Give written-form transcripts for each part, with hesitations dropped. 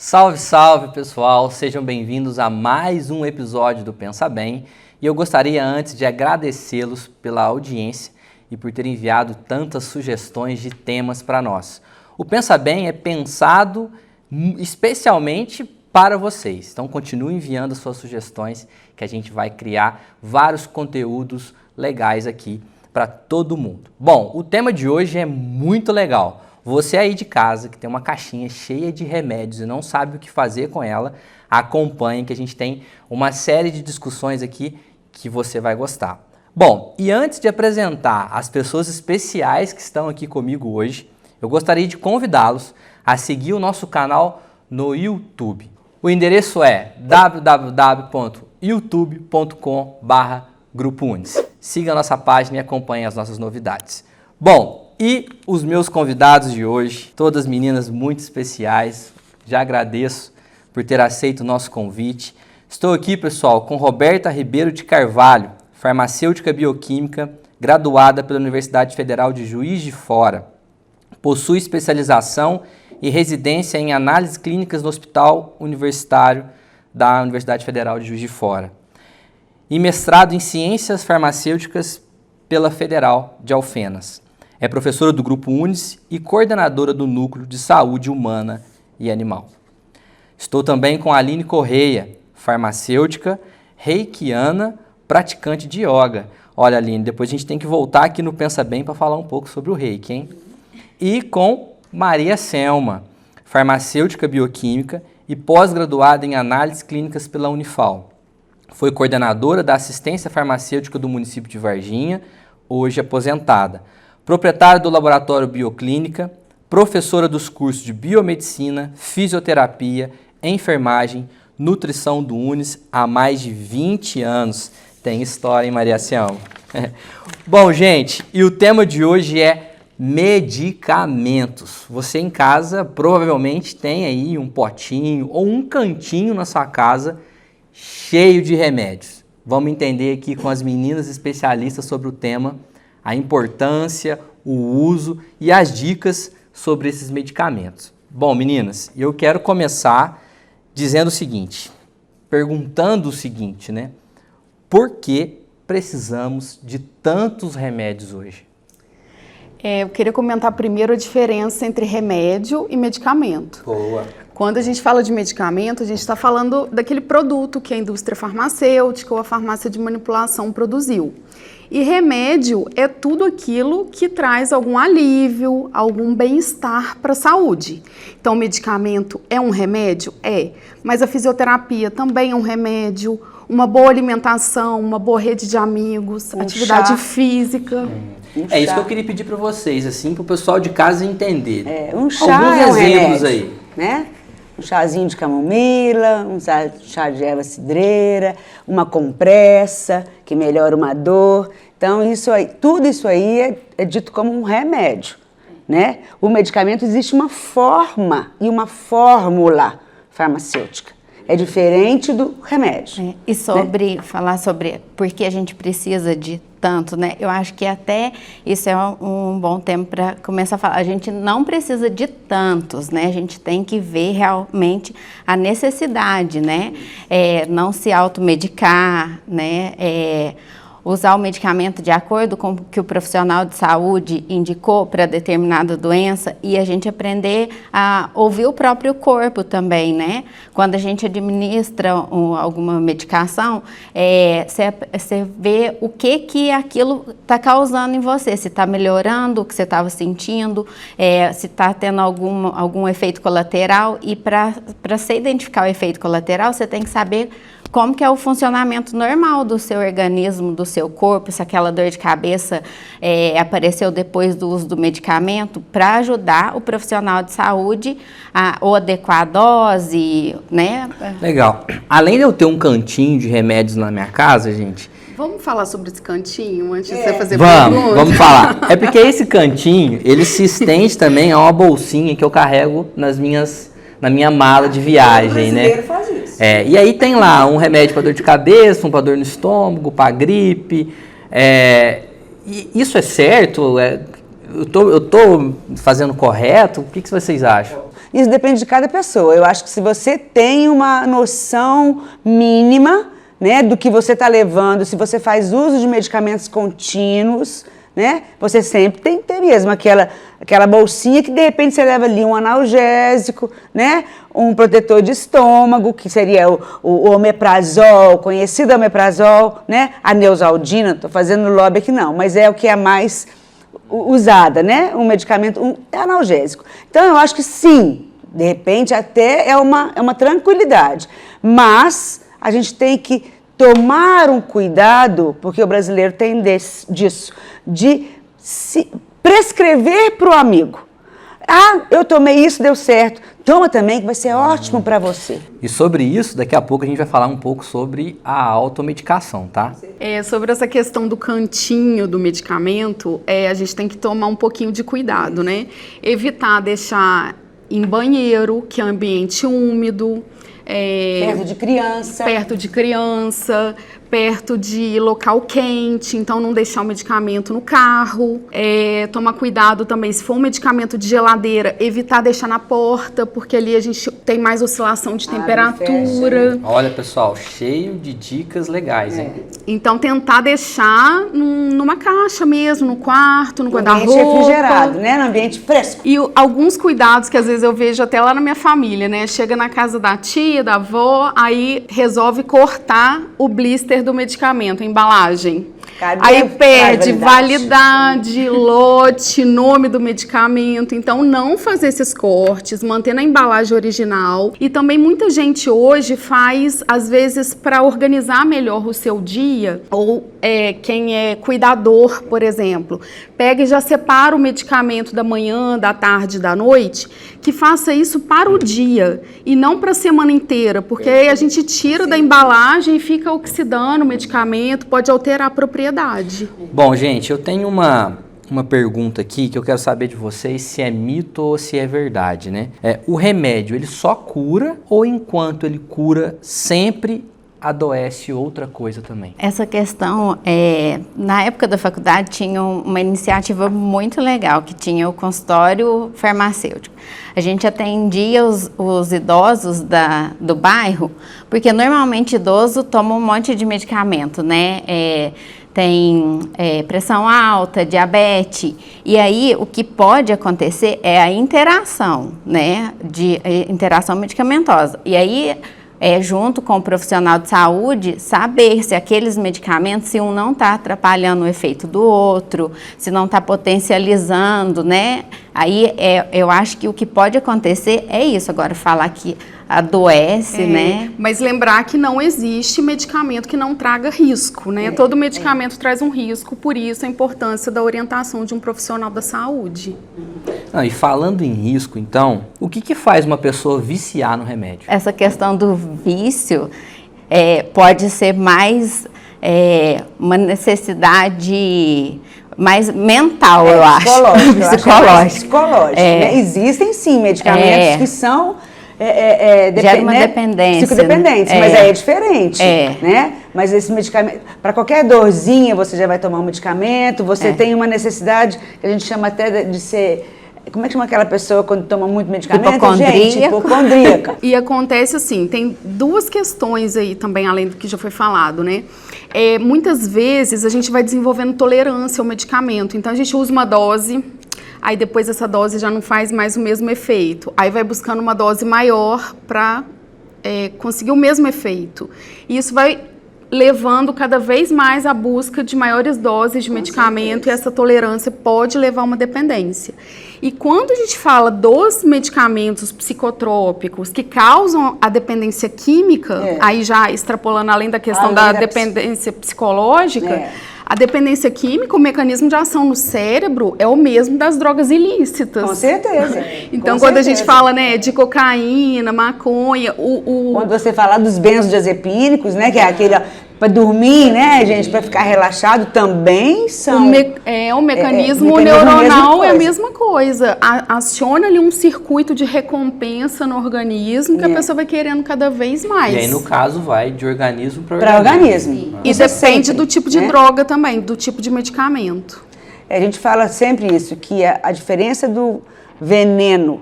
Salve, salve pessoal, sejam bem-vindos a mais um episódio do Pensa Bem e eu gostaria antes de agradecê-los pela audiência e por ter enviado tantas sugestões de temas para nós. O Pensa Bem é pensado especialmente para vocês, então continue enviando suas sugestões que a gente vai criar vários conteúdos legais aqui para todo mundo. Bom, o tema de hoje é muito legal. Você aí de casa que tem uma caixinha cheia de remédios e não sabe o que fazer com ela, acompanhe que a gente tem uma série de discussões aqui que você vai gostar. Bom, e antes de apresentar as pessoas especiais que estão aqui comigo hoje, eu gostaria de convidá-los a seguir o nosso canal no YouTube. O endereço é www.youtube.com/Grupo Unis. Siga a nossa página e acompanhe as nossas novidades. Bom, e os meus convidados de hoje, todas meninas muito especiais, já agradeço por ter aceito o nosso convite. Estou aqui, pessoal, com Roberta Ribeiro de Carvalho, farmacêutica bioquímica, graduada pela Universidade Federal de Juiz de Fora. Possui especialização e residência em análises clínicas no Hospital Universitário da Universidade Federal de Juiz de Fora. E mestrado em Ciências Farmacêuticas pela Federal de Alfenas. É professora do Grupo Unis e coordenadora do Núcleo de Saúde Humana e Animal. Estou também com a Aline Correia, farmacêutica, reikiana, praticante de yoga. Olha, Aline, depois a gente tem que voltar aqui no Pensa Bem para falar um pouco sobre o reiki, hein? E com Maria Selma, farmacêutica bioquímica e pós-graduada em análises clínicas pela Unifal. Foi coordenadora da assistência farmacêutica do município de Varginha, hoje aposentada. Proprietária do Laboratório Bioclínica, professora dos cursos de Biomedicina, Fisioterapia, Enfermagem, Nutrição do Unis há mais de 20 anos. Tem história, hein, Maria Selma? Bom, gente, e o tema de hoje é medicamentos. Você em casa provavelmente tem aí um potinho ou um cantinho na sua casa cheio de remédios. Vamos entender aqui com as meninas especialistas sobre o tema a importância, o uso e as dicas sobre esses medicamentos. Bom, meninas, eu quero começar dizendo o seguinte, perguntando o seguinte, né? Por que precisamos de tantos remédios hoje? Eu queria comentar primeiro a diferença entre remédio e medicamento. Boa. Quando a gente fala de medicamento, a gente está falando daquele produto que a indústria farmacêutica ou a farmácia de manipulação produziu. E remédio é tudo aquilo que traz algum alívio, algum bem-estar para a saúde. Então, o medicamento é um remédio? É. Mas a fisioterapia também é um remédio, uma boa alimentação, uma boa rede de amigos, atividade física. É isso que eu queria pedir para vocês, assim, para o pessoal de casa entender. Um chá alguns é um exemplos remédio, aí, né? Um chazinho de camomila, um chá de erva cidreira, uma compressa que melhora uma dor. Então, isso aí, tudo isso aí é dito como um remédio, né? O medicamento existe uma forma e uma fórmula farmacêutica. É diferente do remédio. E sobre falar sobre por que a gente precisa de tanto, né? Eu acho que até isso é um bom tempo para começar a falar. A gente não precisa de tantos, né? A gente tem que ver realmente a necessidade, né? Não se automedicar, né? Usar o medicamento de acordo com o que o profissional de saúde indicou para determinada doença e a gente aprender a ouvir o próprio corpo também, né? Quando a gente administra alguma medicação, você vê o que aquilo está causando em você, se está melhorando o que você estava sentindo, se está tendo algum efeito colateral e para você identificar o efeito colateral, você tem que saber como que é o funcionamento normal do seu organismo, do seu corpo, se aquela dor de cabeça apareceu depois do uso do medicamento, para ajudar o profissional de saúde a adequar a dose, né? Legal. Além de eu ter um cantinho de remédios na minha casa, gente... Vamos falar sobre esse cantinho antes de você fazer pergunta? Vamos falar. É porque esse cantinho, ele se estende também a uma bolsinha que eu carrego na minha mala de viagem, né? Faz isso. E aí tem lá um remédio para dor de cabeça, um para dor no estômago, para gripe. E isso é certo? Eu tô fazendo correto? O que vocês acham? isso depende de cada pessoa. Eu acho que se você tem uma noção mínima, né, do que você está levando, se você faz uso de medicamentos contínuos, né, você sempre tem que ter mesmo aquela bolsinha que de repente você leva ali um analgésico, né, um protetor de estômago, que seria o omeprazol, conhecido omeprazol, né, a Neosaldina, estou fazendo lobby aqui não, mas é o que é mais usada, né, um medicamento analgésico. Então eu acho que sim, de repente até é uma tranquilidade, mas a gente tem que tomar um cuidado, porque o brasileiro tem disso, de se prescrever para o amigo. Ah, eu tomei isso, deu certo. Toma também, que vai ser ótimo para você. E sobre isso, daqui a pouco a gente vai falar um pouco sobre a automedicação, tá? Sobre essa questão do cantinho do medicamento, a gente tem que tomar um pouquinho de cuidado, né? Evitar deixar em banheiro, que é ambiente úmido. Perto de criança. Perto de local quente, então não deixar o medicamento no carro. Tomar cuidado também, se for um medicamento de geladeira, evitar deixar na porta, porque ali a gente tem mais oscilação de temperatura. Fecha. Olha, pessoal, cheio de dicas legais, hein? Então tentar deixar numa caixa mesmo, no quarto, no guarda-roupa. No ambiente refrigerado, né? No ambiente fresco. E alguns cuidados que às vezes eu vejo até lá na minha família, né? Chega na casa da tia, da avó, aí resolve cortar o blister do medicamento, a embalagem. Cadê Aí perde validade, lote, nome do medicamento. Então, não fazer esses cortes, mantendo a embalagem original. E também muita gente hoje faz, às vezes, para organizar melhor o seu dia, ou quem é cuidador, por exemplo, pega e já separa o medicamento da manhã, da tarde, da noite, que faça isso para o dia e não para a semana inteira, porque aí a gente tira da embalagem e fica oxidando o medicamento, pode alterar a propriedade. Bom, gente, eu tenho uma pergunta aqui que eu quero saber de vocês se é mito ou se é verdade, né? O remédio, ele só cura ou enquanto ele cura sempre adoece outra coisa também? Essa questão, na época da faculdade tinha uma iniciativa muito legal, que tinha o consultório farmacêutico. A gente atendia os idosos do bairro, porque normalmente idoso toma um monte de medicamento, né? Tem pressão alta, diabetes, e aí o que pode acontecer é a interação, né? Interação medicamentosa. E aí, junto com o profissional de saúde, saber se aqueles medicamentos, se um não está atrapalhando o efeito do outro, se não está potencializando, né? Aí eu acho que o que pode acontecer é isso. Agora, falar que adoece, né? Mas lembrar que não existe medicamento que não traga risco, né? Todo medicamento traz um risco, por isso a importância da orientação de um profissional da saúde. Não, e falando em risco, então, o que faz uma pessoa viciar no remédio? Essa questão do vício pode ser mais uma necessidade mais mental, eu acho. Psicológico. Né? Existem sim medicamentos que são gera uma dependência. Psicodependentes, mas aí é diferente, né? Mas esse medicamento, para qualquer dorzinha, você já vai tomar um medicamento, você tem uma necessidade, que a gente chama até de ser... Como é que chama aquela pessoa quando toma muito medicamento? Hipocondríaca. E acontece assim, tem duas questões aí também, além do que já foi falado, né? Muitas vezes a gente vai desenvolvendo tolerância ao medicamento, então a gente usa uma dose, aí depois essa dose já não faz mais o mesmo efeito, aí vai buscando uma dose maior para conseguir o mesmo efeito. E isso vai levando cada vez mais à busca de maiores doses de medicamento, e essa tolerância pode levar a uma dependência. E quando a gente fala dos medicamentos psicotrópicos que causam a dependência química, aí já extrapolando além da questão da dependência psicológica, a dependência química, o mecanismo de ação no cérebro é o mesmo das drogas ilícitas. Com certeza. Então, quando a gente fala, né, de cocaína, maconha, Quando você fala dos benzodiazepínicos, né, que é aquele para dormir, né, gente, para ficar relaxado, também são... O mecanismo neuronal é a mesma coisa. Aciona ali um circuito de recompensa no organismo que a pessoa vai querendo cada vez mais. E aí, no caso, vai de organismo para organismo. E depende do tipo de droga também, do tipo de medicamento. A gente fala sempre isso, que a diferença do veneno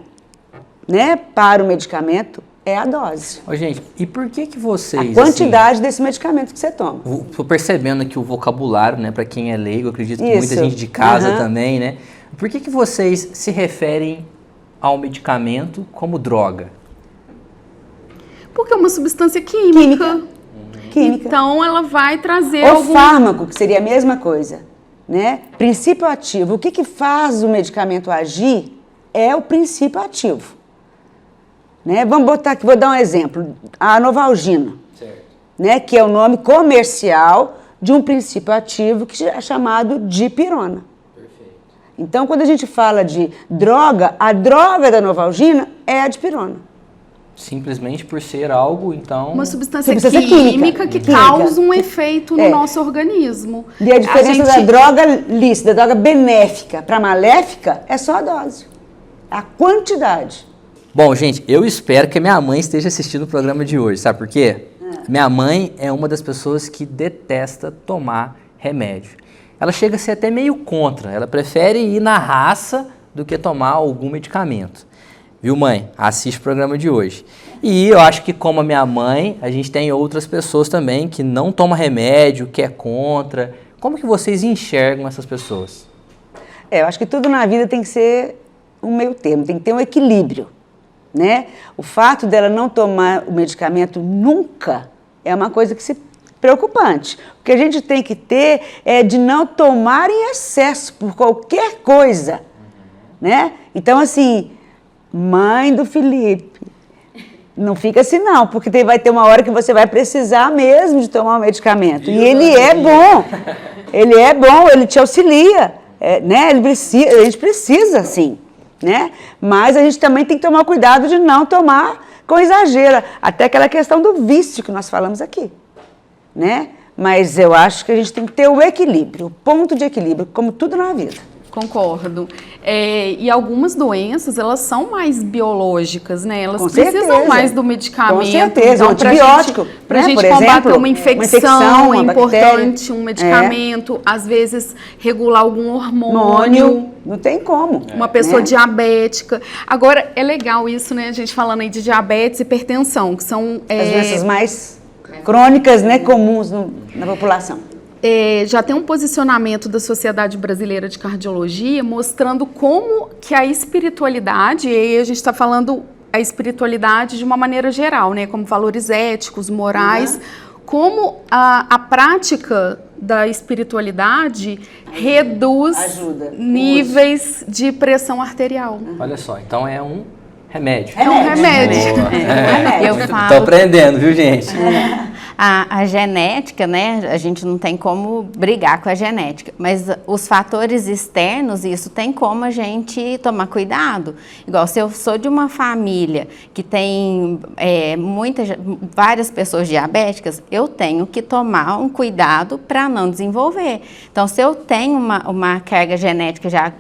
né, para o medicamento é a dose. Ô, gente, e por que vocês... A quantidade desse medicamento que você toma. Estou percebendo aqui o vocabulário, né, para quem é leigo, acredito que muita Isso. gente de casa também, né? Por que vocês se referem ao medicamento como droga? Porque é uma substância química. Química. Então, ela vai trazer O algum... fármaco, que seria a mesma coisa, né? Princípio ativo. O que faz o medicamento agir é o princípio ativo. Né? Vamos botar aqui, vou dar um exemplo. A Novalgina, né? Que é o nome comercial de um princípio ativo que é chamado dipirona. Perfeito. Então, quando a gente fala de droga, a droga da Novalgina é a dipirona. Simplesmente por ser algo, então... Uma substância química que causa um efeito no nosso organismo. E a diferença da droga lícita, da droga benéfica para maléfica, é só a dose. A quantidade. Bom, gente, eu espero que a minha mãe esteja assistindo o programa de hoje, sabe por quê? Minha mãe é uma das pessoas que detesta tomar remédio. Ela chega a ser até meio contra, ela prefere ir na raça do que tomar algum medicamento. Viu, mãe? Assiste o programa de hoje. E eu acho que, como a minha mãe, a gente tem outras pessoas também que não tomam remédio, que é contra. Como que vocês enxergam essas pessoas? Eu acho que tudo na vida tem que ser um meio termo, tem que ter um equilíbrio, né? O fato dela não tomar o medicamento nunca é uma coisa que se preocupante. O que a gente tem que ter é de não tomar em excesso por qualquer coisa, né? Então, assim... Mãe do Felipe, não fica assim não, porque vai ter uma hora que você vai precisar mesmo de tomar o medicamento. E ele é bom, ele te auxilia, né? A gente precisa sim, né? Mas a gente também tem que tomar cuidado de não tomar com exagero, até aquela questão do vício que nós falamos aqui, né? Mas eu acho que a gente tem que ter o equilíbrio, o ponto de equilíbrio, como tudo na vida. Concordo. E algumas doenças, elas são mais biológicas, né? Elas Com precisam certeza. mais do medicamento. Com certeza, então, um antibiótico, pra né? gente Por combater exemplo, uma infecção, é uma importante bactéria. um medicamento. Às vezes, regular algum hormônio. Não tem como. Uma pessoa né? diabética. Agora, é legal isso, né? A gente falando aí de diabetes e hipertensão, que são... As doenças mais crônicas, né, comuns na população. Já tem um posicionamento da Sociedade Brasileira de Cardiologia mostrando como que a espiritualidade, e aí a gente está falando a espiritualidade de uma maneira geral, né, como valores éticos, morais, como a prática da espiritualidade reduz níveis de pressão arterial. Olha só, então é um remédio. É um remédio. Eu falo... Tô aprendendo, viu, gente? A genética, né, a gente não tem como brigar com a genética, mas os fatores externos, isso tem como a gente tomar cuidado. Igual se eu sou de uma família que tem várias pessoas diabéticas, eu tenho que tomar um cuidado para não desenvolver. Então, se eu tenho uma carga genética já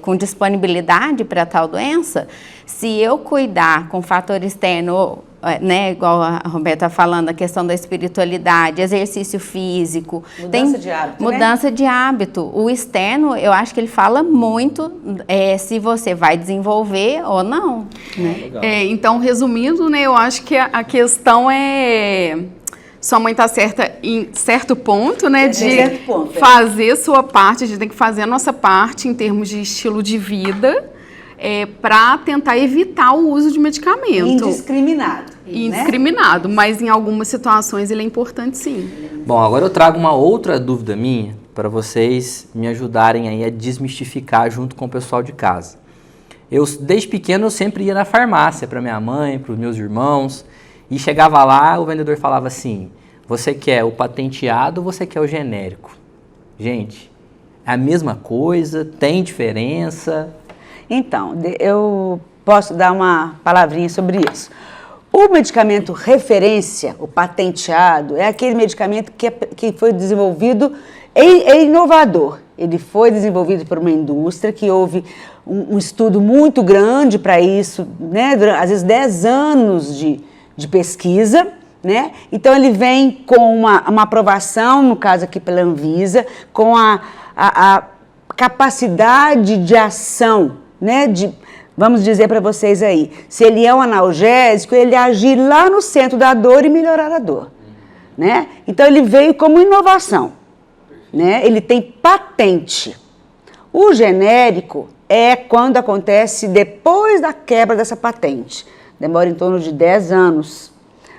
com disponibilidade para tal doença, se eu cuidar com fator externo, né, igual a Roberta está falando, a questão da espiritualidade, exercício físico. Mudança de hábito, mudança de hábito. O externo, eu acho que ele fala muito se você vai desenvolver ou não. Né? Então, resumindo, né, eu acho que a questão é... Sua mãe está certa em certo ponto, né, de fazer sua parte, a gente tem que fazer a nossa parte em termos de estilo de vida, para tentar evitar o uso de medicamento. Indiscriminado. Indiscriminado, né? Mas em algumas situações ele é importante sim. Bom, agora eu trago uma outra dúvida minha para vocês me ajudarem aí a desmistificar junto com o pessoal de casa. Eu, desde pequeno, eu sempre ia na farmácia para minha mãe, para os meus irmãos, e chegava lá, o vendedor falava assim, você quer o patenteado ou você quer o genérico? Gente, é a mesma coisa? Tem diferença? Então, eu posso dar uma palavrinha sobre isso. O medicamento referência, o patenteado, é aquele medicamento que foi desenvolvido, é inovador. Ele foi desenvolvido por uma indústria que houve um estudo muito grande para isso, né? Às vezes 10 anos de pesquisa, né? Então ele vem com uma aprovação, no caso aqui pela Anvisa, com a capacidade de ação, né? vamos dizer para vocês aí, se ele é um analgésico, ele agir lá no centro da dor e melhorar a dor, né? Então ele veio como inovação, né? Ele tem patente. O genérico é quando acontece depois da quebra dessa patente. Demora em torno de 10 anos,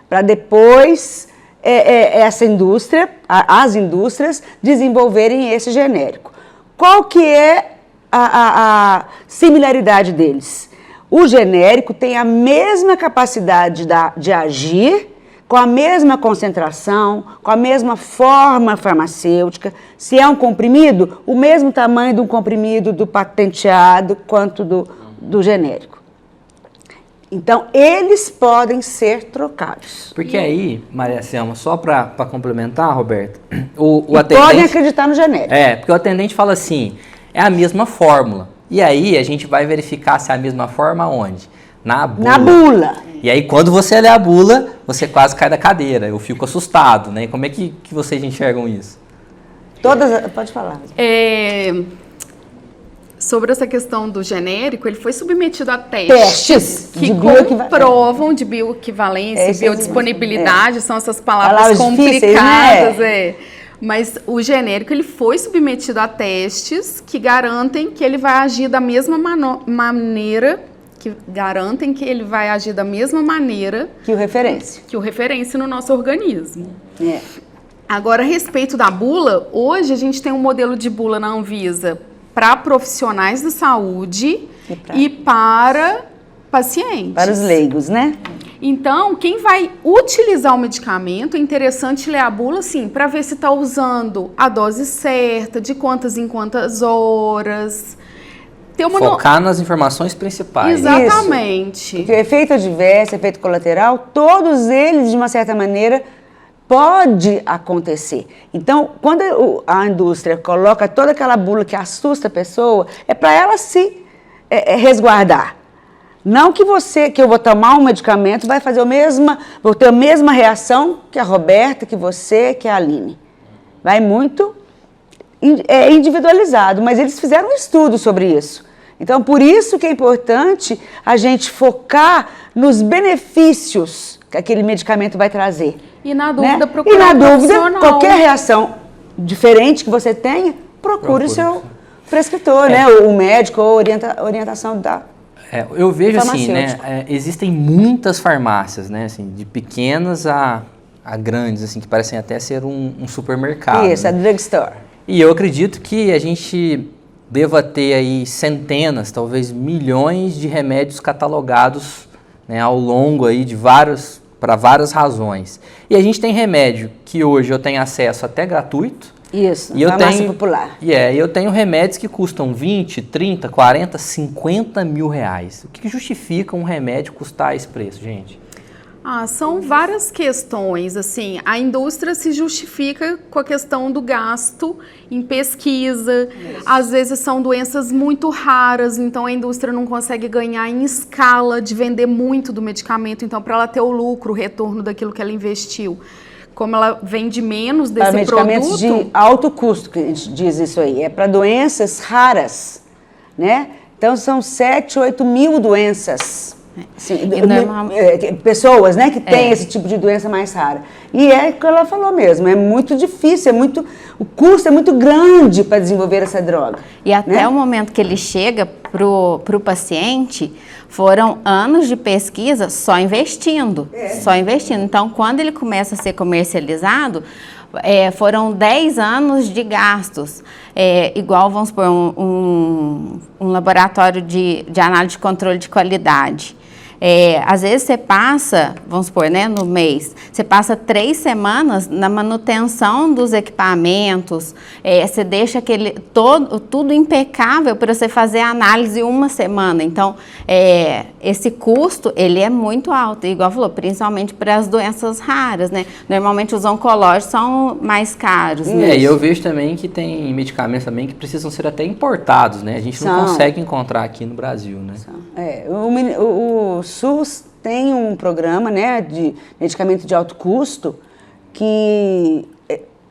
para depois essa indústria, as indústrias desenvolverem esse genérico. Qual que é a similaridade deles? O genérico tem a mesma capacidade de agir, com a mesma concentração, com a mesma forma farmacêutica. Se é um comprimido, o mesmo tamanho de um comprimido do patenteado quanto do genérico. Então, eles podem ser trocados. Porque aí, Maria Selma, só para complementar, Roberto, o atendente... podem acreditar no genérico. Porque o atendente fala assim, é a mesma fórmula. E aí, a gente vai verificar se é a mesma forma onde? Na bula. Na bula. E aí, quando você lê a bula, você quase cai da cadeira. Eu fico assustado, né? Como é que vocês enxergam isso? Pode falar. Sobre essa questão do genérico, ele foi submetido a testes que comprovam de bioequivalência, biodisponibilidade, são essas palavras complicadas. Né? Mas o genérico ele foi submetido a testes que garantem que ele vai agir da mesma maneira, que o referência no nosso organismo. Agora, a respeito da bula, hoje a gente tem um modelo de bula na Anvisa para profissionais da saúde e para pacientes. Para os leigos, né? Então, quem vai utilizar o medicamento, é interessante ler a bula, sim, para ver se está usando a dose certa, de quantas em quantas horas. Focar nas informações principais. Exatamente. Porque o efeito adverso, efeito colateral, todos eles, de uma certa maneira, pode acontecer. Então, quando a indústria coloca toda aquela bula que assusta a pessoa, é para ela se resguardar. Não que eu vou tomar um medicamento, vou ter a mesma reação que a Roberta, que você, que a Aline. Vai muito individualizado, mas eles fizeram um estudo sobre isso. Então, por isso que é importante a gente focar nos benefícios que aquele medicamento vai trazer. E na dúvida, né? procurar um profissional. Qualquer reação diferente que você tenha, procure o seu prescritor, né? O médico ou orientação da eu vejo assim, né? Existem muitas farmácias, né? Assim, de pequenas a grandes, assim, que parecem até ser um supermercado. Isso, né? a drugstore. E eu acredito que a gente deva ter aí centenas, talvez milhões de remédios catalogados, né, ao longo aí para várias razões. E a gente tem remédio que hoje eu tenho acesso até gratuito. Isso, e farmácia popular. E eu tenho remédios que custam 20, 30, 40, 50 mil reais. O que justifica um remédio custar esse preço, gente? São várias questões, assim, a indústria se justifica com a questão do gasto em pesquisa, às vezes são doenças muito raras, então a indústria não consegue ganhar em escala de vender muito do medicamento, então para ela ter o lucro, o retorno daquilo que ela investiu, como ela vende menos desse medicamentos produto... de alto custo, que a gente diz isso aí, é para doenças raras, né? Então são 7, 8 mil doenças. Assim, pessoas, né, que têm esse tipo de doença mais rara. E é o que ela falou mesmo, é muito difícil, o custo é muito grande para desenvolver essa droga. E até o momento que ele chega pro paciente, foram anos de pesquisa só investindo. Então, quando ele começa a ser comercializado, foram 10 anos de gastos. Igual, vamos supor, um laboratório de análise de controle de qualidade. Às vezes você passa, vamos supor, né, no mês, você passa 3 semanas na manutenção dos equipamentos, você deixa tudo impecável para você fazer a análise 1 semana. Então, esse custo, ele é muito alto, igual falou, principalmente para as doenças raras, né? Normalmente os oncológicos são mais caros. E eu vejo também que tem medicamentos também que precisam ser até importados, né? A gente não consegue encontrar aqui no Brasil, né? O SUS tem um programa, né, de medicamento de alto custo que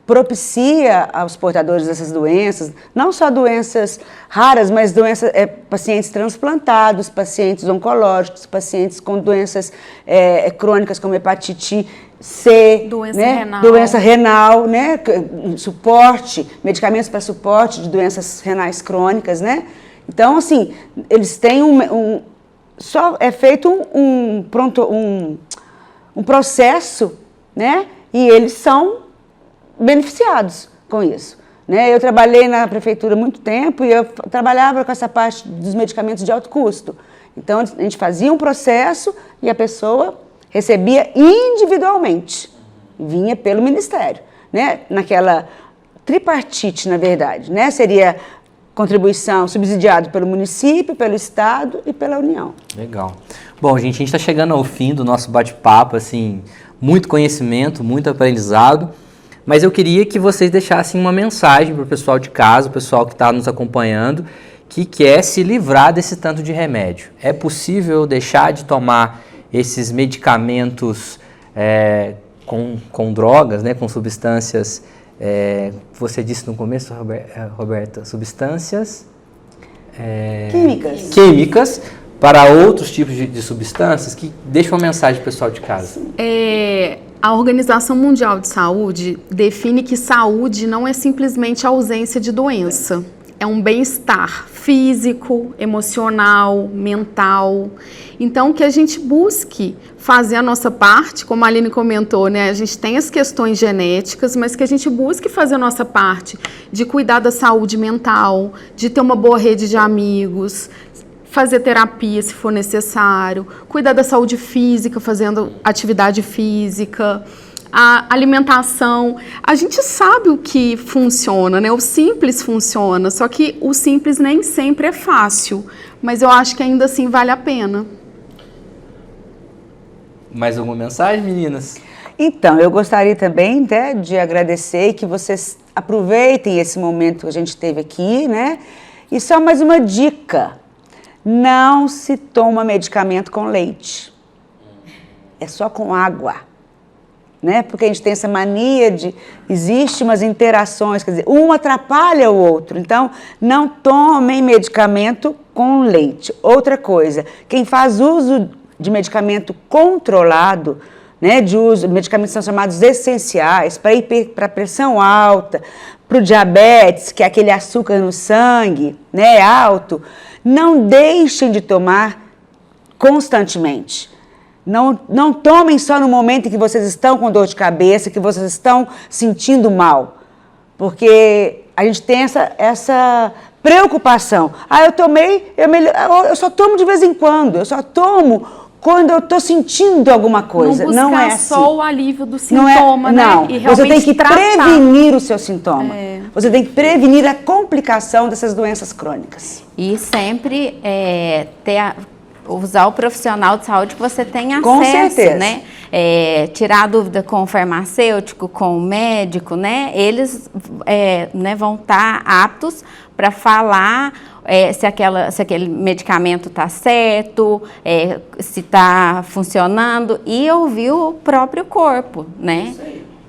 propicia aos portadores dessas doenças, não só doenças raras, mas doenças, pacientes transplantados, pacientes oncológicos, pacientes com doenças crônicas como hepatite C, doença né? renal. Doença renal, né? Suporte, medicamentos para suporte de doenças renais crônicas, né? Então, assim, eles têm só é feito um processo, né? E eles são beneficiados com isso, né? Eu trabalhei na prefeitura há muito tempo e eu trabalhava com essa parte dos medicamentos de alto custo. Então, a gente fazia um processo e a pessoa recebia individualmente, vinha pelo Ministério, né? Naquela tripartite, na verdade, né? Seria contribuição subsidiado pelo município, pelo Estado e pela União. Legal. Bom, gente, a gente está chegando ao fim do nosso bate-papo, assim, muito conhecimento, muito aprendizado, mas eu queria que vocês deixassem uma mensagem para o pessoal de casa, o pessoal que está nos acompanhando, que quer se livrar desse tanto de remédio. É possível deixar de tomar esses medicamentos com drogas, né, com substâncias, você disse no começo, Roberta, substâncias químicas para outros tipos de substâncias, que deixa uma mensagem para o pessoal de casa. A Organização Mundial de Saúde define que saúde não é simplesmente a ausência de doença. É um bem-estar físico, emocional, mental. Então, que a gente busque fazer a nossa parte, como a Aline comentou, né? A gente tem as questões genéticas, mas que a gente busque fazer a nossa parte de cuidar da saúde mental, de ter uma boa rede de amigos, fazer terapia se for necessário, cuidar da saúde física, fazendo atividade física, a alimentação. A gente sabe o que funciona, né? O simples funciona, só que o simples nem sempre é fácil, mas eu acho que ainda assim vale a pena. Mais alguma mensagem, meninas? Então, eu gostaria também, né, de agradecer e que vocês aproveitem esse momento que a gente teve aqui, né? E só mais uma dica: não se toma medicamento com leite, é só com água, né? Porque a gente tem essa mania de, existe umas interações, quer dizer, um atrapalha o outro, então não tomem medicamento com leite. Outra coisa, quem faz uso de medicamento controlado, né, medicamentos são chamados essenciais para pressão alta, para o diabetes, que é aquele açúcar no sangue, né, alto, não deixem de tomar constantemente. Não tomem só no momento em que vocês estão com dor de cabeça, que vocês estão sentindo mal, porque a gente tem essa preocupação. Eu tomei, eu só tomo de vez em quando, eu só tomo quando eu estou sentindo alguma coisa. Não é assim. Só o alívio do sintoma, não, né? E você tem que prevenir o seu sintoma. Você tem que prevenir a complicação dessas doenças crônicas. E sempre usar o profissional de saúde que você tem acesso, com certeza, né? Tirar dúvida com o farmacêutico, com o médico, né? Eles né, vão estar aptos para falar se aquele medicamento está certo, se está funcionando, e ouvir o próprio corpo, né?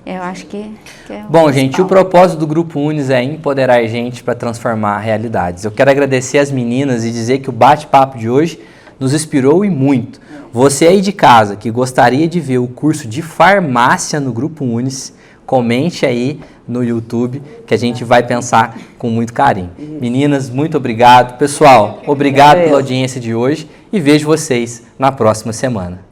Eu acho que é bom, gente, o propósito do Grupo Unis é empoderar a gente para transformar realidades. Eu quero agradecer as meninas e dizer que o bate-papo de hoje nos inspirou e muito. Você aí de casa que gostaria de ver o curso de farmácia no Grupo Unis, comente aí no YouTube, que a gente vai pensar com muito carinho. Meninas, muito obrigado. Pessoal, obrigado pela audiência de hoje e vejo vocês na próxima semana.